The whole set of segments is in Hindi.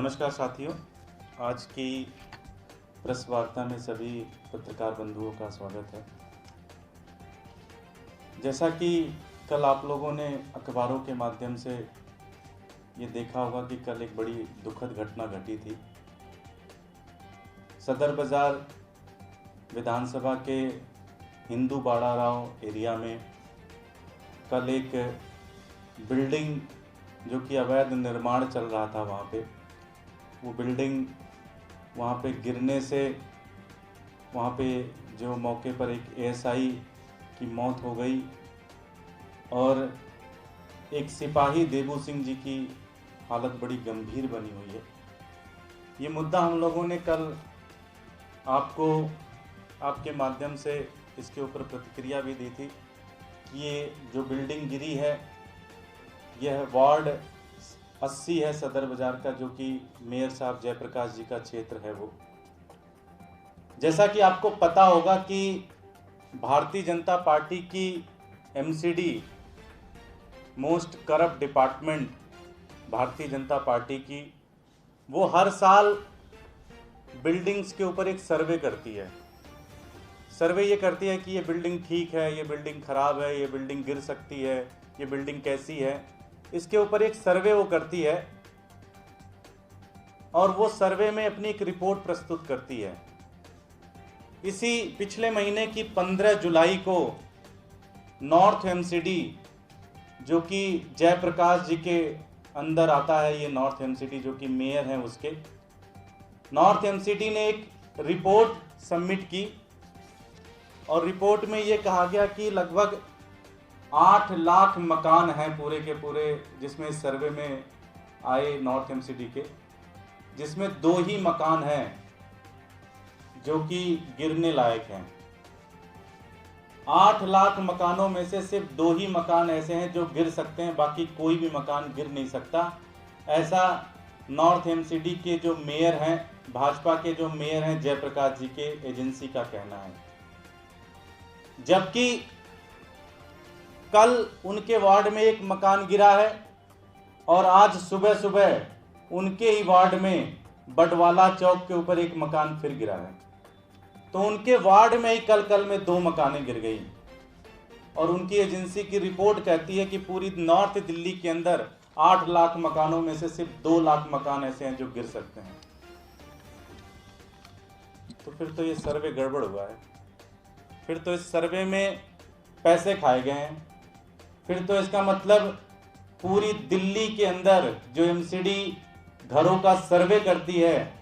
नमस्कार साथियों, आज की प्रेस वार्ता में सभी पत्रकार बंधुओं का स्वागत है। जैसा कि कल आप लोगों ने अखबारों के माध्यम से ये देखा होगा कि कल एक बड़ी दुखद घटना घटी थी। सदर बाज़ार विधानसभा के हिंदू बाड़ा राव एरिया में कल एक बिल्डिंग जो कि अवैध निर्माण चल रहा था वहाँ पे, वो बिल्डिंग वहाँ पे गिरने से वहाँ पे जो मौके पर एक एएसआई की मौत हो गई और एक सिपाही देबू सिंह जी की हालत बड़ी गंभीर बनी हुई है। ये मुद्दा हम लोगों ने कल आपको आपके माध्यम से इसके ऊपर प्रतिक्रिया भी दी थी कि ये जो बिल्डिंग गिरी है यह वार्ड 80 है सदर बाज़ार का, जो कि मेयर साहब जयप्रकाश जी का क्षेत्र है। वो जैसा कि आपको पता होगा कि भारतीय जनता पार्टी की MCD most corrupt department Bharatiya Janata party की, वो हर साल बिल्डिंग्स के ऊपर एक सर्वे करती है। सर्वे ये करती है कि ये बिल्डिंग ठीक है, ये बिल्डिंग ख़राब है, ये बिल्डिंग गिर सकती है, ये बिल्डिंग कैसी है, इसके ऊपर एक सर्वे वो करती है और वो सर्वे में अपनी एक रिपोर्ट प्रस्तुत करती है। इसी पिछले महीने की 15 जुलाई को नॉर्थ एमसीडी, जो कि जयप्रकाश जी के अंदर आता है, ये नॉर्थ एमसीडी जो कि मेयर हैं उसके, नॉर्थ एमसीडी ने एक रिपोर्ट सबमिट की और रिपोर्ट में ये कहा गया कि लगभग 8 लाख मकान हैं पूरे के पूरे, जिसमें सर्वे में आए नॉर्थ एमसीडी के, जिसमें 2 ही मकान हैं जो कि गिरने लायक हैं। 8 लाख मकानों में से सिर्फ 2 ही मकान ऐसे हैं जो गिर सकते हैं, बाकी कोई भी मकान गिर नहीं सकता। ऐसा नॉर्थ एमसीडी के जो मेयर हैं, भाजपा के जो मेयर हैं जयप्रकाश जी के एजेंसी का कहना है। जबकि कल उनके वार्ड में एक मकान गिरा है और आज सुबह सुबह उनके ही वार्ड में बडवाला चौक के ऊपर एक मकान फिर गिरा है। तो उनके वार्ड में ही कल में 2 मकानें गिर गई और उनकी एजेंसी की रिपोर्ट कहती है कि पूरी नॉर्थ दिल्ली के अंदर 8 लाख मकानों में से सिर्फ 2 लाख मकान ऐसे हैं जो गिर सकते हैं। तो फिर तो ये सर्वे गड़बड़ हुआ है, फिर तो इस सर्वे में पैसे खाए गए हैं। फिर तो इसका मतलब पूरी दिल्ली के अंदर जो एमसीडी घरों का सर्वे करती है,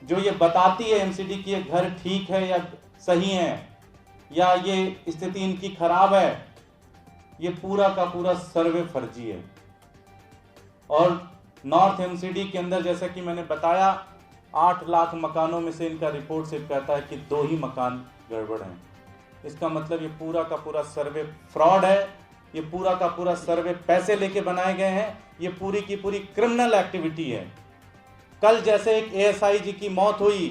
जो ये बताती है एमसीडी की ये घर ठीक है या सही है या ये स्थिति इनकी खराब है, ये पूरा का पूरा सर्वे फर्जी है। और नॉर्थ एमसीडी के अंदर जैसा कि मैंने बताया 8 लाख मकानों में से इनका रिपोर्ट सिर्फ कहता है कि 2 ही मकान गड़बड़ हैं। इसका मतलब ये पूरा का पूरा सर्वे फ्रॉड है, ये पूरा का पूरा सर्वे पैसे लेके बनाए गए हैं, ये पूरी की पूरी क्रिमिनल एक्टिविटी है। कल जैसे एक एएसआई जी की मौत हुई,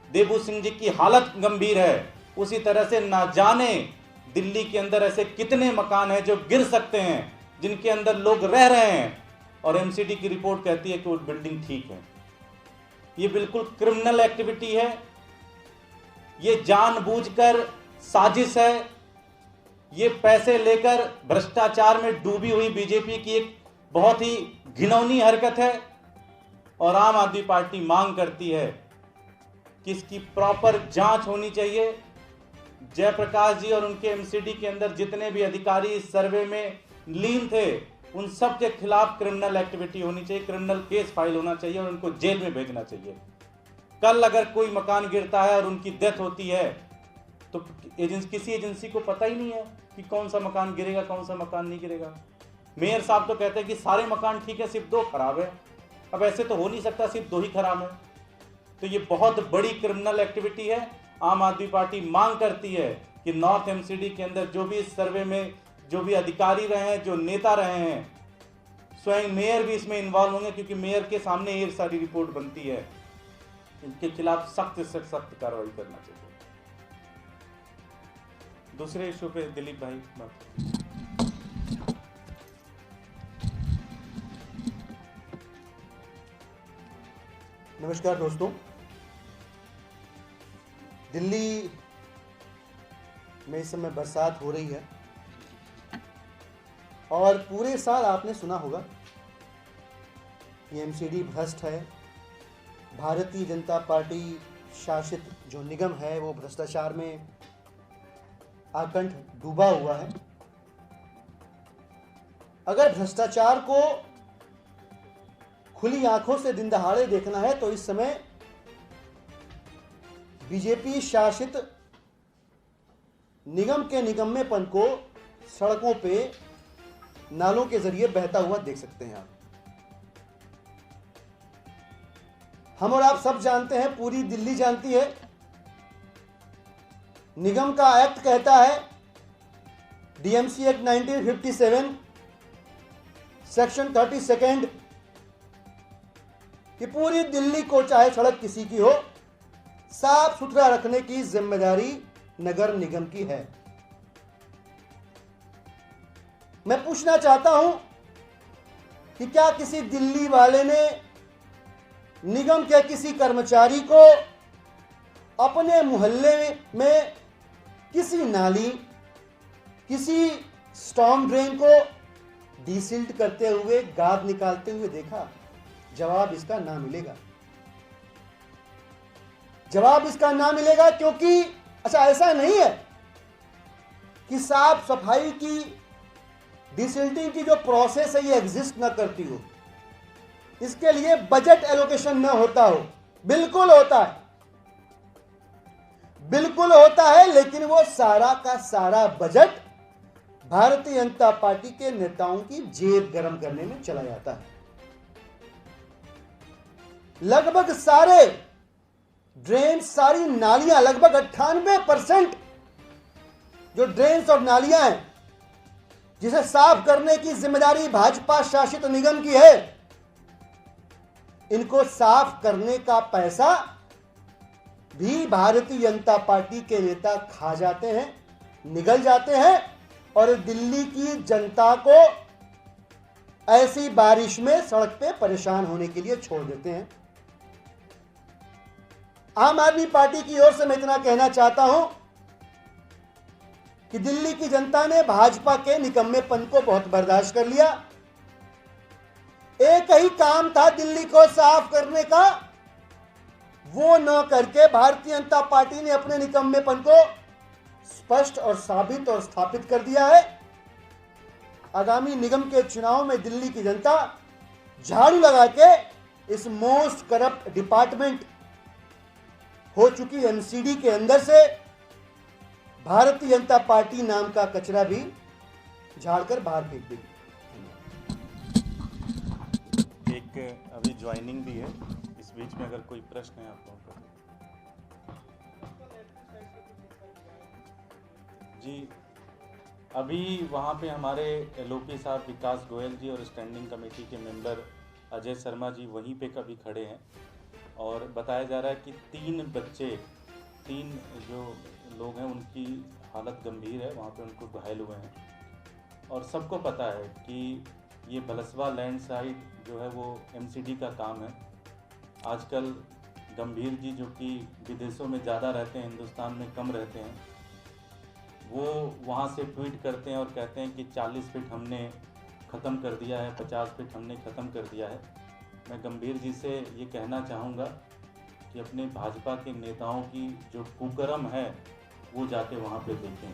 देबू सिंह जी की हालत गंभीर है, उसी तरह से ना जाने दिल्ली के अंदर ऐसे कितने मकान हैं जो गिर सकते हैं, जिनके अंदर लोग रह रहे हैं और एमसीडी की रिपोर्ट कहती है कि वो बिल्डिंग ठीक है। ये बिल्कुल क्रिमिनल एक्टिविटी है, ये जानबूझकर साजिश है, ये पैसे लेकर भ्रष्टाचार में डूबी हुई बीजेपी की एक बहुत ही घिनौनी हरकत है। और आम आदमी पार्टी मांग करती है कि इसकी प्रॉपर जांच होनी चाहिए। जयप्रकाश जी और उनके एमसीडी के अंदर जितने भी अधिकारी इस सर्वे में लीन थे, उन सब के खिलाफ क्रिमिनल एक्टिविटी होनी चाहिए, क्रिमिनल केस फाइल होना चाहिए और उनको जेल में भेजना चाहिए। कल अगर कोई मकान गिरता है और उनकी डेथ होती है तो किसी एजेंसी को पता ही नहीं है कि कौन सा मकान गिरेगा, कौन सा मकान नहीं गिरेगा। मेयर साहब तो कहते हैं कि सारे मकान ठीक है, सिर्फ 2 खराब है। अब ऐसे तो हो नहीं सकता, सिर्फ 2 ही खराब है। तो ये बहुत बड़ी क्रिमिनल एक्टिविटी है। आम आदमी पार्टी मांग करती है कि नॉर्थ एमसीडी के अंदर जो भी इस सर्वे में जो भी अधिकारी रहे हैं, जो नेता रहे हैं, स्वयं मेयर भी इसमें इन्वॉल्व होंगे, क्योंकि मेयर के सामने ये सारी रिपोर्ट बनती है। इनके खिलाफ सख्त से सख्त कार्रवाई करना चाहिए। दूसरे इशू पे दिलीप भाई बात। नमस्कार दोस्तों। दिल्ली में इस समय बरसात हो रही है और पूरे साल आपने सुना होगा कि एमसीडी भ्रष्ट है, भारतीय जनता पार्टी शासित जो निगम है वो भ्रष्टाचार में आकंठ डूबा हुआ है। अगर भ्रष्टाचार को खुली आंखों से दिन दहाड़े देखना है तो इस समय बीजेपी शासित निगम के निगम्यपन को सड़कों पे नालों के जरिए बहता हुआ देख सकते हैं आप। हम और आप सब जानते हैं, पूरी दिल्ली जानती है, निगम का एक्ट कहता है, डीएमसी एक्ट 1957 सेक्शन 32 कि पूरी दिल्ली को चाहे सड़क किसी की हो, साफ सुथरा रखने की जिम्मेदारी नगर निगम की है। मैं पूछना चाहता हूं कि क्या किसी दिल्ली वाले ने निगम के किसी कर्मचारी को अपने मोहल्ले में किसी नाली, किसी स्टॉर्म ड्रेन को डीसिल्ट करते हुए, गाद निकालते हुए देखा? जवाब इसका ना मिलेगा। जवाब इसका ना मिलेगा क्योंकि अच्छा, ऐसा नहीं है कि साफ सफाई की, डिसिल्टिंग की जो प्रोसेस है ये एग्जिस्ट ना करती हो, इसके लिए बजट एलोकेशन ना होता हो। बिल्कुल होता है, बिल्कुल होता है, लेकिन वो सारा का सारा बजट भारतीय जनता पार्टी के नेताओं की जेब गर्म करने में चला जाता है। लगभग सारे ड्रेन, सारी नालियां, लगभग 98% जो ड्रेन्स और नालियां हैं जिसे साफ करने की जिम्मेदारी भाजपा शासित निगम की है, इनको साफ करने का पैसा भी भारतीय जनता पार्टी के नेता खा जाते हैं, निगल जाते हैं और दिल्ली की जनता को ऐसी बारिश में सड़क पे परेशान होने के लिए छोड़ देते हैं। आम आदमी पार्टी की ओर से मैं इतना कहना चाहता हूं कि दिल्ली की जनता ने भाजपा के निकम्मेपन को बहुत बर्दाश्त कर लिया। एक ही काम था दिल्ली को साफ करने का, वो न करके भारतीय जनता पार्टी ने अपने निकम्मेपन को स्पष्ट और साबित और स्थापित कर दिया है। आगामी निगम के चुनाव में दिल्ली की जनता झाड़ू लगा के इस मोस्ट करप्ट डिपार्टमेंट हो चुकी एमसीडी के अंदर से भारतीय जनता पार्टी नाम का कचरा भी झाड़कर बाहर फेंक देगी। एक अभी ज्वाइनिंग भी है, इस बीच में अगर कोई प्रश्न है आप लोगों का। जी, अभी वहाँ पे हमारे एलओपी साहब विकास गोयल जी और स्टैंडिंग कमेटी के मेंबर अजय शर्मा जी वहीं पे कभी खड़े हैं और बताया जा रहा है कि 3 बच्चे, 3 जो लोग हैं उनकी हालत गंभीर है, वहाँ पे उनको घायल हुए हैं। और सबको पता है कि ये बलसवा लैंडस्लाइड जो है वो एमसीडी का काम है। आजकल गंभीर जी जो कि विदेशों में ज़्यादा रहते हैं, हिंदुस्तान में कम रहते हैं, वो वहाँ से ट्वीट करते हैं और कहते हैं कि 40 फीट हमने ख़त्म कर दिया है, 50 फीट हमने ख़त्म कर दिया है। मैं गंभीर जी से ये कहना चाहूँगा कि अपने भाजपा के नेताओं की जो कुकर्म है वो जाके वहाँ पे देखें,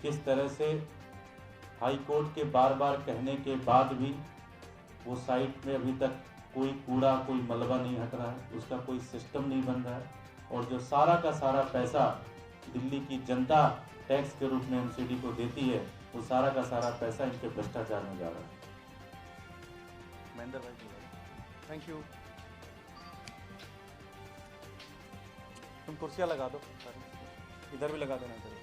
किस तरह से हाई कोर्ट के बार बार कहने के बाद भी वो साइट में अभी तक कोई कूड़ा, कोई मलबा नहीं हट रहा है, उसका कोई सिस्टम नहीं बन रहा है। और जो सारा का सारा पैसा दिल्ली की जनता टैक्स के रूप में एमसीडी को देती है, वो सारा का सारा पैसा इनके भ्रष्टाचार में जा रहा है। महेंद्र भाई जी, थैंक यू। तुम कुर्सियाँ लगा दो, इधर भी लगा देना चाहिए।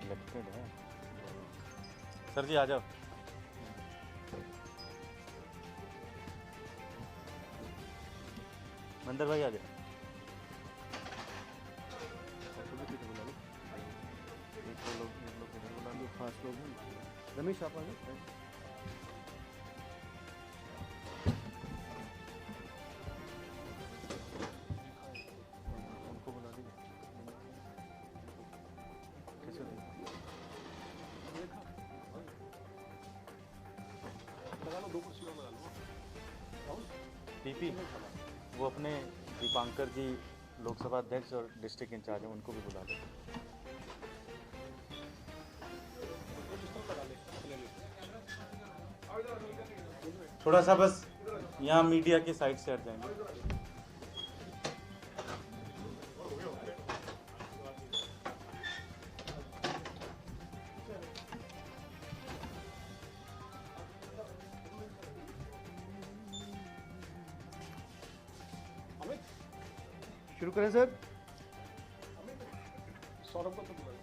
इलेक्टेड है सर जी, आ जाओ। मंदिर भाई आ जाओ। रमेश आप आ जाओ। उनको बुला दीजिए। कैसे पीपी वो अपने दीपांकर जी लोकसभा अध्यक्ष और डिस्ट्रिक्ट इंचार्ज हैं, उनको भी बुला दो। थोड़ा सा बस यहाँ मीडिया की साइड से हट जाएंगे। शुरू करें सर। सौरभ को तो बुलाइए।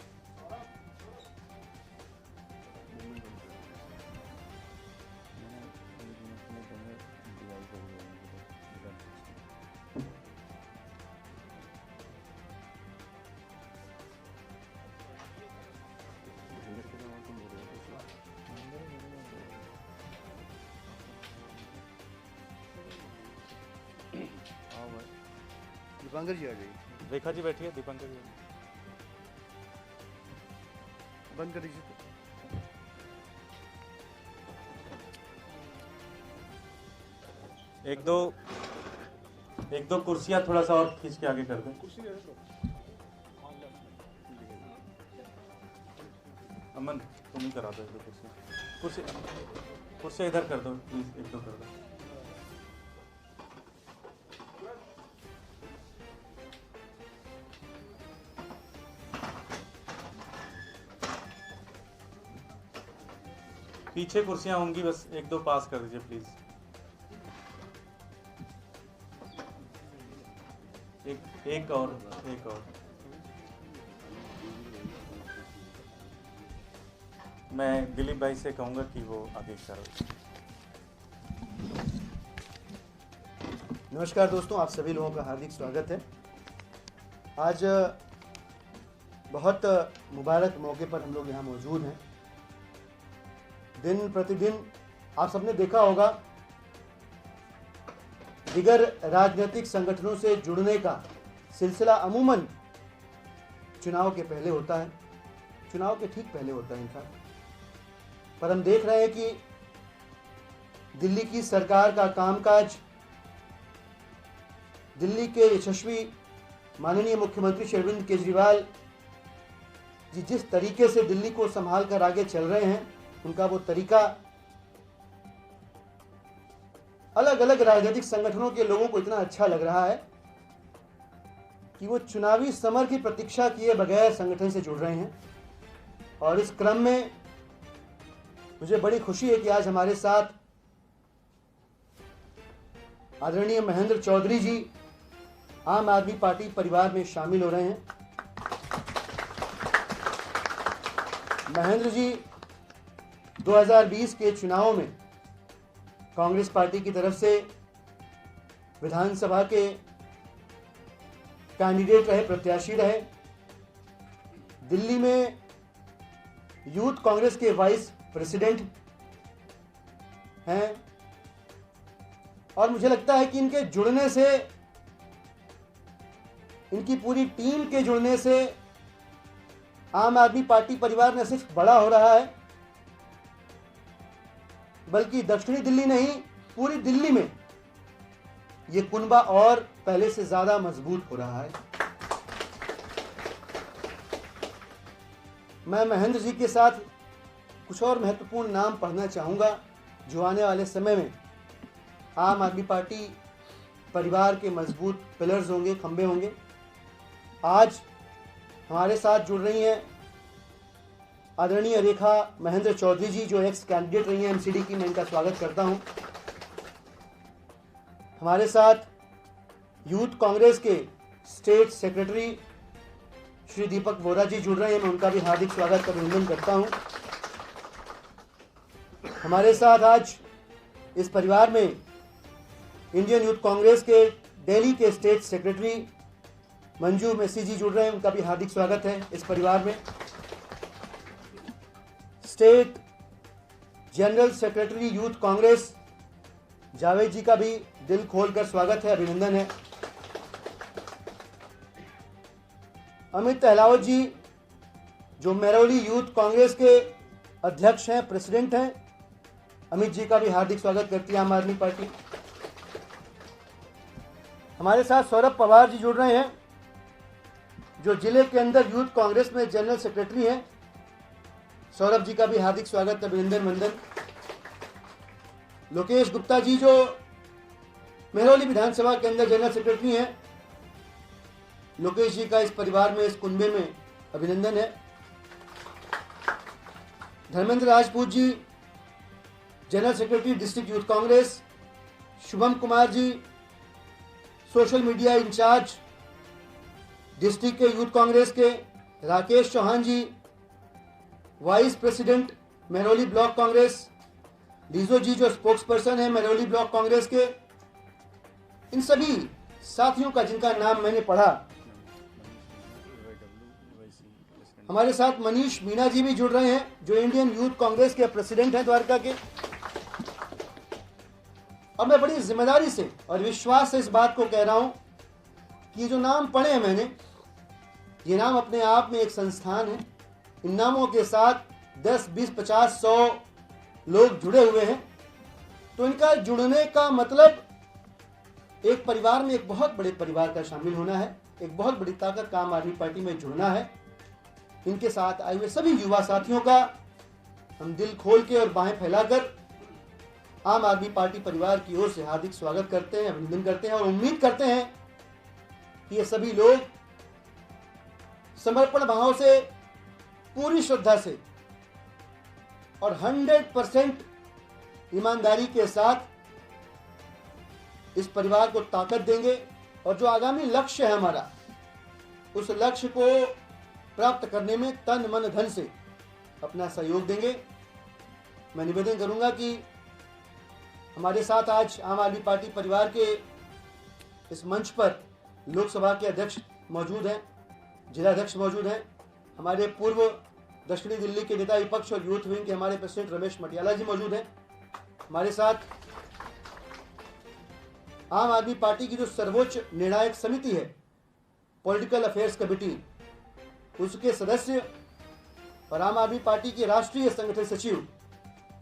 दीपांकर जी आ जाइए। रेखा जी बैठिए, दीपांकर जी बंद कर दीजिए। एक दो कुर्सियां थोड़ा सा और खींच के आगे कर दें। कुर्सी है तो अमन तुम ही करा दो एक दो कुर्सी कुर्सी इधर कर दो प्लीज, एक दो कर दो। पीछे कुर्सियां होंगी, बस एक दो पास कर दीजिए प्लीज। एक और मैं दिलीप भाई से कहूंगा कि वो आगे करो। नमस्कार दोस्तों, आप सभी लोगों का हार्दिक स्वागत है। आज बहुत मुबारक मौके पर हम लोग यहाँ मौजूद हैं। दिन प्रतिदिन आप सबने देखा होगा, दिगर राजनीतिक संगठनों से जुड़ने का सिलसिला अमूमन चुनाव के पहले होता है, चुनाव के ठीक पहले होता है इनका। पर हम देख रहे हैं कि दिल्ली की सरकार का कामकाज, दिल्ली के यशस्वी माननीय मुख्यमंत्री श्री अरविंद केजरीवाल जी जिस तरीके से दिल्ली को संभाल कर आगे चल रहे हैं, उनका वो तरीका अलग अलग राजनीतिक संगठनों के लोगों को इतना अच्छा लग रहा है कि वो चुनावी समर की प्रतीक्षा किए बगैर संगठन से जुड़ रहे हैं। और इस क्रम में मुझे बड़ी खुशी है कि आज हमारे साथ आदरणीय महेंद्र चौधरी जी आम आदमी पार्टी परिवार में शामिल हो रहे हैं। महेंद्र जी 2020 के चुनाव में कांग्रेस पार्टी की तरफ से विधानसभा के कैंडिडेट रहे, प्रत्याशी रहे। दिल्ली में यूथ कांग्रेस के वाइस प्रेसिडेंट हैं। और मुझे लगता है कि इनके जुड़ने से, इनकी पूरी टीम के जुड़ने से आम आदमी पार्टी परिवार न सिर्फ बड़ा हो रहा है, बल्कि दक्षिणी दिल्ली नहीं, पूरी दिल्ली में ये कुनबा और पहले से ज्यादा मजबूत हो रहा है। मैं महेंद्र जी के साथ कुछ और महत्वपूर्ण नाम पढ़ना चाहूंगा जो आने वाले समय में आम आदमी पार्टी परिवार के मजबूत पिलर्स होंगे, खंबे होंगे। आज हमारे साथ जुड़ रही हैं आदरणीय रेखा महेंद्र चौधरी जी जो एक्स कैंडिडेट रही हैं एमसीडी की, मैं इनका स्वागत करता हूं। हमारे साथ यूथ कांग्रेस के स्टेट सेक्रेटरी श्री दीपक वोरा जी जुड़ रहे हैं, मैं उनका भी हार्दिक स्वागत और अभिनंदन करता हूं। हमारे साथ आज इस परिवार में इंडियन यूथ कांग्रेस के दिल्ली के स्टेट सेक्रेटरी मंजू मेसी जी जुड़ रहे हैं, उनका भी हार्दिक स्वागत है इस परिवार में। State general secretary youth Congress Javed ji का भी दिल खोलकर स्वागत है, अभिनंदन है। अमित अहलावत जी जो महरौली यूथ कांग्रेस के अध्यक्ष हैं, प्रेसिडेंट हैं, अमित जी का भी हार्दिक स्वागत करती है आम आदमी पार्टी। हमारे साथ सौरभ पवार जी जुड़ रहे हैं जो जिले के अंदर यूथ कांग्रेस में जनरल सेक्रेटरी हैं, सौरभ जी का भी हार्दिक स्वागत, अभिनंदन वंदन। लोकेश गुप्ता जी जो महरौली विधानसभा के अंदर जनरल सेक्रेटरी हैं, लोकेश जी का इस परिवार में, इस कुनबे में अभिनंदन है। Dharmendra Rajput ji general secretary district youth Congress, Shubham Kumar ji social media incharge district के यूथ कांग्रेस के, Rakesh Chauhan ji vice president Mehrauli block Congress, Lijo ji जो स्पोक्स पर्सन है महरौली ब्लॉक कांग्रेस के। इन सभी साथियों का जिनका नाम मैंने पढ़ा, हमारे साथ मनीष मीणा जी भी जुड़ रहे हैं जो इंडियन यूथ कांग्रेस के प्रेसिडेंट हैं द्वारका के। और मैं बड़ी जिम्मेदारी से और विश्वास से इस बात को कह रहा हूं कि ये जो नाम पढ़े हैं मैंने, ये नाम अपने आप में एक संस्थान है। इन नामों के साथ 10, 20, 50, 100 लोग जुड़े हुए हैं, तो इनका जुड़ने का मतलब एक परिवार में एक बहुत बड़े परिवार का शामिल होना है, एक बहुत बड़ी ताकत का आम आदमी पार्टी में जुड़ना है। इनके साथ आए हुए सभी युवा साथियों का हम दिल खोल के और बाहें फैलाकर आम आदमी पार्टी परिवार की ओर से हार्दिक स्वागत करते हैं, अभिनंदन करते हैं और उम्मीद करते हैं कि ये सभी लोग समर्पण भाव से, पूरी श्रद्धा से और 100% ईमानदारी के साथ इस परिवार को ताकत देंगे और जो आगामी लक्ष्य है हमारा, उस लक्ष्य को प्राप्त करने में तन मन धन से अपना सहयोग देंगे। मैं निवेदन करूंगा कि हमारे साथ आज आम आदमी पार्टी परिवार के इस मंच पर लोकसभा के अध्यक्ष मौजूद हैं, जिलाध्यक्ष मौजूद हैं, हमारे पूर्व दक्षिणी दिल्ली के नेता विपक्ष और यूथ विंग के हमारे प्रेसिडेंट रमेश मटियाला जी मौजूद हैं। हमारे साथ आम आदमी पार्टी की जो सर्वोच्च निर्णायक समिति है, पॉलिटिकल अफेयर्स कमेटी, उसके सदस्य और आम आदमी पार्टी के राष्ट्रीय संगठन सचिव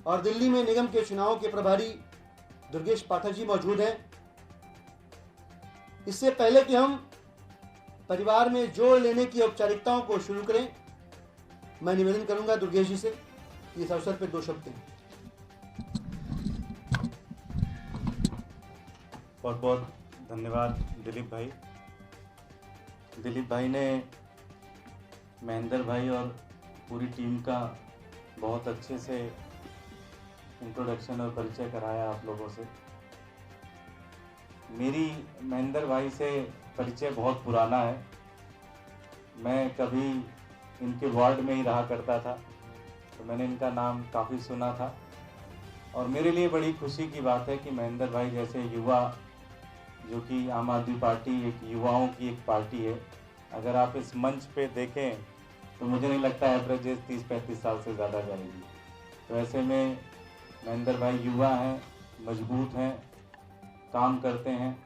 और दिल्ली में निगम के चुनाव के प्रभारी दुर्गेश पाठक जी मौजूद हैं। इससे पहले कि हम परिवार में जोड़ लेने की औपचारिकताओं को शुरू करें, मैं निवेदन करूंगा दुर्गेश जी से कि इस अवसर पर 2 शब्द दें। बहुत बहुत धन्यवाद दिलीप भाई। दिलीप भाई ने महेंद्र भाई और पूरी टीम का बहुत अच्छे से इंट्रोडक्शन और परिचय कराया आप लोगों से। मेरी महेंद्र भाई से परिचय बहुत पुराना है। मैं कभी इनके वार्ड में ही रहा करता था, तो मैंने इनका नाम काफ़ी सुना था और मेरे लिए बड़ी खुशी की बात है कि महेंद्र भाई जैसे युवा, जो कि आम आदमी पार्टी एक युवाओं की एक पार्टी है, अगर आप इस मंच पे देखें तो मुझे नहीं लगता एवरेज 30-35 साल से ज़्यादा जाएगी। तो ऐसे में महेंद्र भाई युवा हैं, मजबूत हैं, काम करते हैं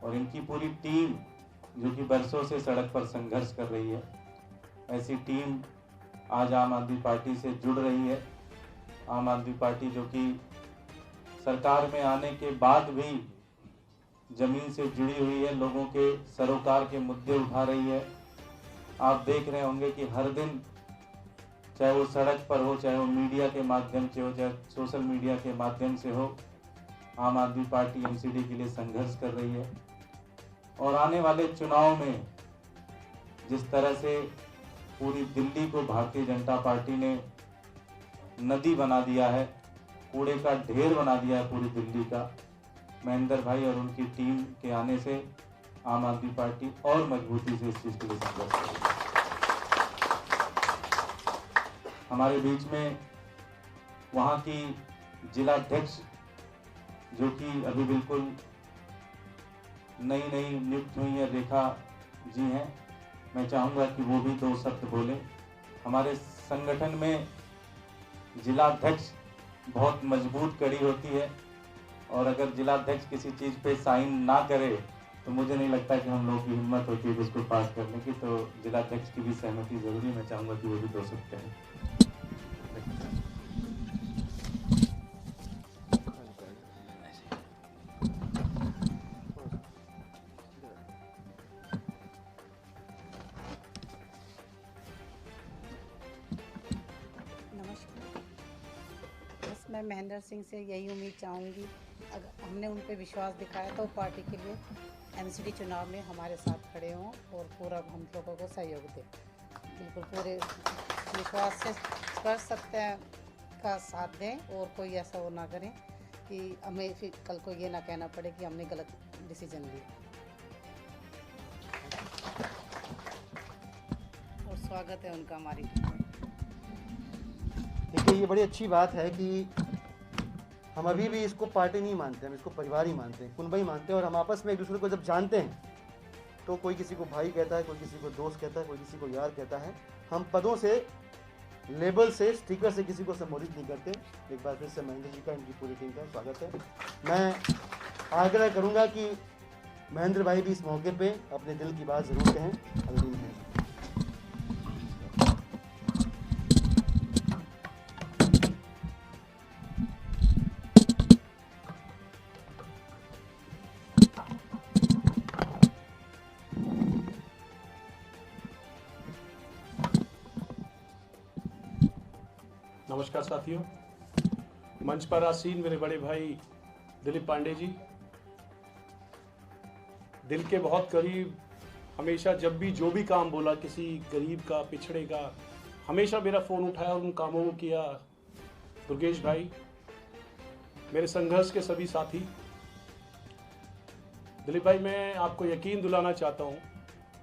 और इनकी पूरी टीम जो कि बरसों से सड़क पर संघर्ष कर रही है, ऐसी टीम आज आम आदमी पार्टी से जुड़ रही है। आम आदमी पार्टी जो कि सरकार में आने के बाद भी जमीन से जुड़ी हुई है, लोगों के सरोकार के मुद्दे उठा रही है। आप देख रहे होंगे कि हर दिन, चाहे वो सड़क पर हो, चाहे वो मीडिया के माध्यम से हो, चाहे सोशल मीडिया के माध्यम से हो, आम आदमी पार्टी एमसीडी के लिए संघर्ष कर रही है। और आने वाले चुनाव में जिस तरह से पूरी दिल्ली को भारतीय जनता पार्टी ने नदी बना दिया है, कूड़े का ढेर बना दिया है पूरी दिल्ली का। महेंद्र भाई और उनकी टीम के आने से आम आदमी पार्टी और मजबूती से इस चीज़ के लिए संघर्ष करेगी। हमारे बीच में वहाँ की जिलाध्यक्ष जो कि अभी बिल्कुल नई नियुक्त हुई है, रेखा जी हैं, मैं चाहूँगा कि वो भी 2 शब्द बोले। हमारे संगठन में जिलाध्यक्ष बहुत मजबूत कड़ी होती है और अगर जिलाध्यक्ष किसी चीज़ पे साइन ना करे तो मुझे नहीं लगता कि हम लोगों की हिम्मत होती है उसको पास करने की। तो जिलाध्यक्ष की भी सहमति ज़रूरी, मैं चाहूँगा कि वो भी 2 शब्द कहें। मैं महेंद्र सिंह से यही उम्मीद चाहूँगी, अगर हमने उन पर विश्वास दिखाया तो पार्टी के लिए एमसीडी चुनाव में हमारे साथ खड़े हों और पूरा हम लोगों को सहयोग दें। बिल्कुल पूरे विश्वास से कर सकते हैं का साथ दें और कोई ऐसा वो ना करें कि हमें फिर कल को ये ना कहना पड़े कि हमने गलत डिसीजन लिया। और स्वागत है उनका हमारी। देखिए, ये बड़ी अच्छी बात है कि हम अभी भी इसको पार्टी नहीं मानते, हम इसको परिवार ही मानते हैं, कुनबा ही मानते हैं। और हम आपस में एक दूसरे को जब जानते हैं तो कोई किसी को भाई कहता है, कोई किसी को दोस्त कहता है, कोई किसी को यार कहता है। हम पदों से, लेबल से, स्टिकर से किसी को संबोधित नहीं करते। एक बार फिर से महेंद्र जी का, इनकी पूरी टीम का स्वागत है। मैं आग्रह करूँगा कि महेंद्र भाई भी इस मौके पर अपने दिल की बात ज़रूर कहें। अगली है नमस्कार साथियों, मंच पर आसीन मेरे बड़े भाई दिलीप पांडे जी, दिल के बहुत करीब, हमेशा जब भी जो भी काम बोला किसी गरीब का, पिछड़े का, हमेशा मेरा फ़ोन उठाया और उन कामों को किया। दुर्गेश भाई, मेरे संघर्ष के सभी साथी। दिलीप भाई, मैं आपको यकीन दिलाना चाहता हूँ,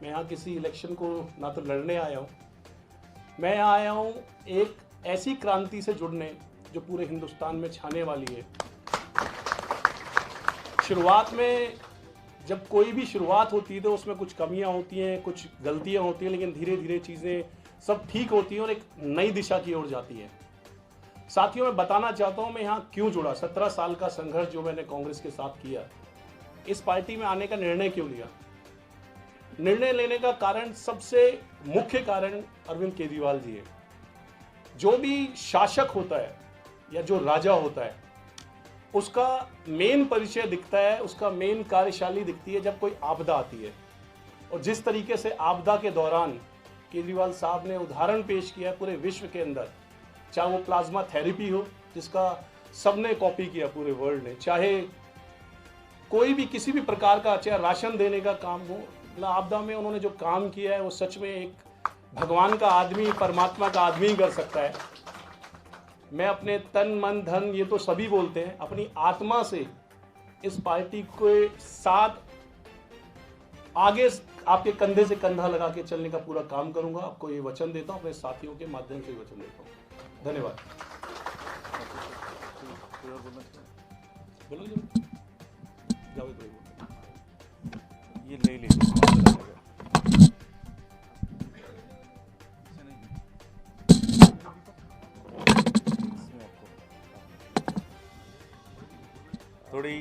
मैं यहाँ किसी इलेक्शन को ना तो लड़ने आया हूँ, मैं यहाँ आया हूँ एक ऐसी क्रांति से जुड़ने जो पूरे हिंदुस्तान में छाने वाली है। शुरुआत में जब कोई भी शुरुआत होती है तो उसमें कुछ कमियां होती हैं, कुछ गलतियां होती हैं, लेकिन धीरे धीरे चीज़ें सब ठीक होती हैं और एक नई दिशा की ओर जाती है। साथियों, मैं बताना चाहता हूं मैं यहाँ क्यों जुड़ा। 17 साल का संघर्ष जो मैंने कांग्रेस के साथ किया, इस पार्टी में आने का निर्णय क्यों लिया। निर्णय लेने का कारण, सबसे मुख्य कारण अरविंद केजरीवाल जी है। जो भी शासक होता है या जो राजा होता है, उसका मेन परिचय दिखता है, उसका मेन कार्यशैली दिखती है जब कोई आपदा आती है। और जिस तरीके से आपदा के दौरान केजरीवाल साहब ने उदाहरण पेश किया पूरे विश्व के अंदर, चाहे वो प्लाज्मा थेरेपी हो जिसका सबने कॉपी किया पूरे वर्ल्ड ने, चाहे कोई भी किसी भी प्रकार का, चाहे राशन देने का काम हो, आपदा में उन्होंने जो काम किया है वो सच में एक भगवान का आदमी, परमात्मा का आदमी ही कर सकता है। मैं अपने तन मन धन, ये तो सभी बोलते हैं, अपनी आत्मा से इस पार्टी के साथ आगे आपके कंधे से कंधा लगा के चलने का पूरा काम करूंगा। आपको ये वचन देता हूं, अपने साथियों के माध्यम से वचन देता हूं। धन्यवाद। बोलो जावेद भाई, ये ले लीजिए। थोड़ी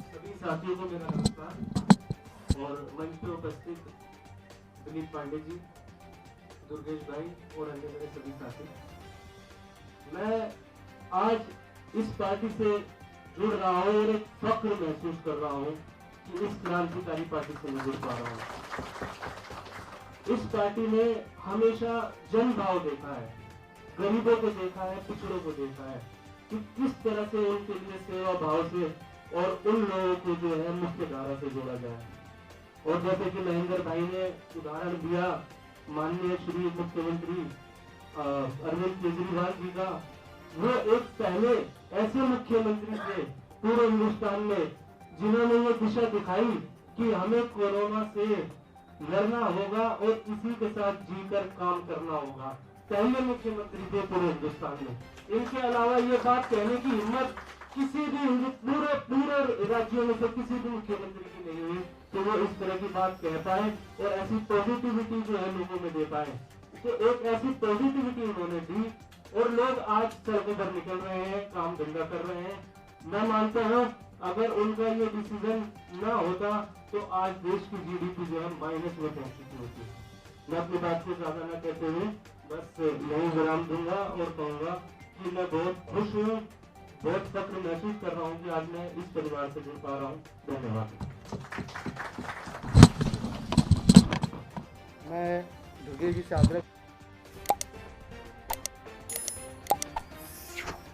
सभी साथियों को मेरा नमस्कार और मंच पर उपस्थित दिलीप पांडे जी, दुर्गेश भाई और अन्य मेरे सभी साथी। मैं आज इस पार्टी से जुड़ रहा हूँ और एक फक्र महसूस कर रहा हूँ कि इस क्रांतिकारी पार्टी से मैं जुड़ पा रहा हूँ। इस पार्टी ने हमेशा जन भाव देखा है, गरीबों को देखा है, पिछड़ों को देखा है कि किस तरह से उनके लिए सेवा भाव से और उन लोगों को जो है मुख्य धारा से जोड़ा जाए। और जैसे कि महेंद्र भाई ने उदाहरण दिया माननीय श्री मुख्यमंत्री अरविंद केजरीवाल जी का, वो एक पहले ऐसे मुख्यमंत्री थे पूरे हिंदुस्तान में जिन्होंने ये दिशा दिखाई कि हमें कोरोना से लड़ना होगा और इसी के साथ जीकर काम करना होगा। पहले मुख्यमंत्री थे पूरे हिंदुस्तान में। इनके अलावा ये बात कहने की हिम्मत किसी भी पूरे राज्यों में से किसी भी मुख्यमंत्री की नहीं हुई तो वो इस तरह की बात कह पाए और ऐसी पॉजिटिविटी जो है लोगों में दे पाए। तो एक ऐसी पॉजिटिविटी उन्होंने दी और लोग आज सड़कों पर निकल रहे हैं, काम धंधा कर रहे हैं। मैं मानता हूँ अगर उनका ये डिसीजन ना होता तो आज देश की जीडीपी जो है माइनस में पहुंच चुकी होती। मैं अपनी बात को ज्यादा न कहते हुए बस यही विराम दूंगा और कहूंगा कि मैं बहुत खुश हूँ, बहुत फख्र महसूस कर रहा हूँ कि आज मैं इस परिवार से जुड़ पा रहा हूँ। धन्यवाद। मैं दुर्गेश जी से आग्रह